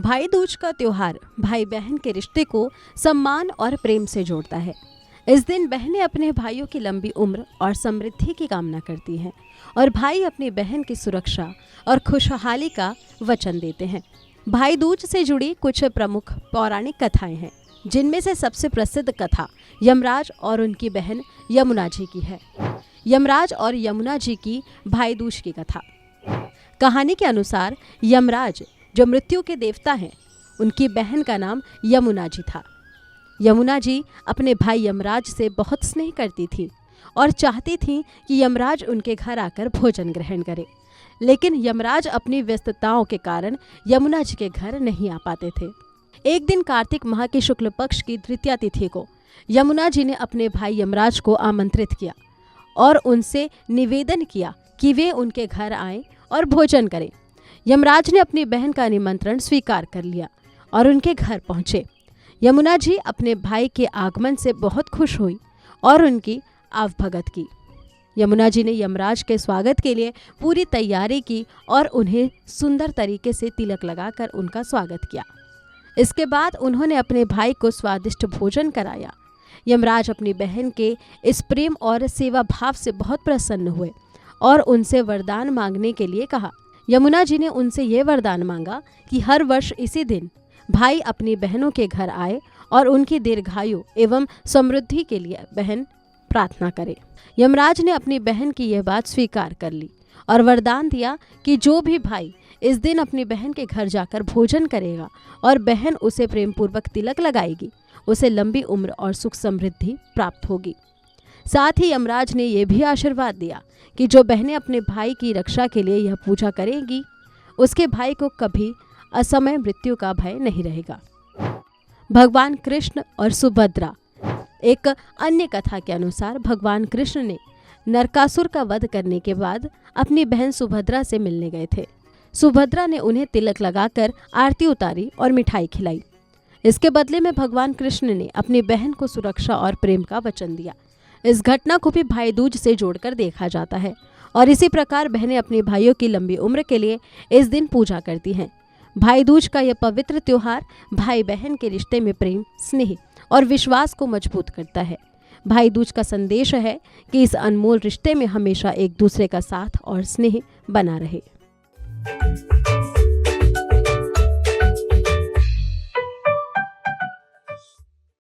भाई दूज का त्योहार भाई बहन के रिश्ते को सम्मान और प्रेम से जोड़ता है। इस दिन बहनें अपने भाइयों की लंबी उम्र और समृद्धि की कामना करती हैं और भाई अपनी बहन की सुरक्षा और खुशहाली का वचन देते हैं। भाई दूज से जुड़ी कुछ प्रमुख पौराणिक कथाएं हैं, जिनमें से सबसे प्रसिद्ध कथा यमराज और उनकी बहन यमुना जी की है। यमराज और यमुना जी की भाई दूज की कथा। कहानी के अनुसार यमराज जो मृत्यु के देवता हैं, उनकी बहन का नाम यमुना जी था। यमुना जी अपने भाई यमराज से बहुत स्नेह करती थी और चाहती थी कि यमराज उनके घर आकर भोजन ग्रहण करे, लेकिन यमराज अपनी व्यस्तताओं के कारण यमुना जी के घर नहीं आ पाते थे। एक दिन कार्तिक माह के शुक्ल पक्ष की तृतीया तिथि को यमुना जी ने अपने भाई यमराज को आमंत्रित किया और उनसे निवेदन किया कि वे उनके घर आएं और भोजन करें। यमराज ने अपनी बहन का निमंत्रण स्वीकार कर लिया और उनके घर पहुंचे। यमुना जी अपने भाई के आगमन से बहुत खुश हुई और उनकी आवभगत की। यमुना जी ने यमराज के स्वागत के लिए पूरी तैयारी की और उन्हें सुंदर तरीके से तिलक लगाकर उनका स्वागत किया। इसके बाद उन्होंने अपने भाई को स्वादिष्ट भोजन कराया। यमराज अपनी बहन के इस प्रेम और सेवा भाव से बहुत प्रसन्न हुए और उनसे वरदान मांगने के लिए कहा। यमुना जी ने उनसे ये वरदान मांगा कि हर वर्ष इसी दिन भाई अपनी बहनों के घर आए और उनकी दीर्घायु एवं समृद्धि के लिए बहन प्रार्थना करे। यमराज ने अपनी बहन की यह बात स्वीकार कर ली और वरदान दिया कि जो भी भाई इस दिन अपनी बहन के घर जाकर भोजन करेगा और बहन उसे प्रेम पूर्वक तिलक लगाएगी, उसे लंबी उम्र और सुख समृद्धि प्राप्त होगी। साथ ही यमराज ने यह भी आशीर्वाद दिया कि जो बहनें अपने भाई की रक्षा के लिए यह पूजा करेंगी, उसके भाई को कभी असमय मृत्यु का भय नहीं रहेगा। भगवान कृष्ण और सुभद्रा। एक अन्य कथा के अनुसार भगवान कृष्ण ने नरकासुर का वध करने के बाद अपनी बहन सुभद्रा से मिलने गए थे। सुभद्रा ने उन्हें तिलक लगाकर आरती उतारी और मिठाई खिलाई। इसके बदले में भगवान कृष्ण ने अपनी बहन को सुरक्षा और प्रेम का वचन दिया। इस घटना को भी भाई दूज से जोड़कर देखा जाता है और इसी प्रकार बहनें अपने भाइयों की लंबी उम्र के लिए इस दिन पूजा करती हैं। भाई दूज का यह पवित्र त्योहार भाई बहन के रिश्ते में प्रेम, स्नेह और विश्वास को मजबूत करता है। भाई दूज का संदेश है कि इस अनमोल रिश्ते में हमेशा एक दूसरे का साथ और स्नेह बना रहे।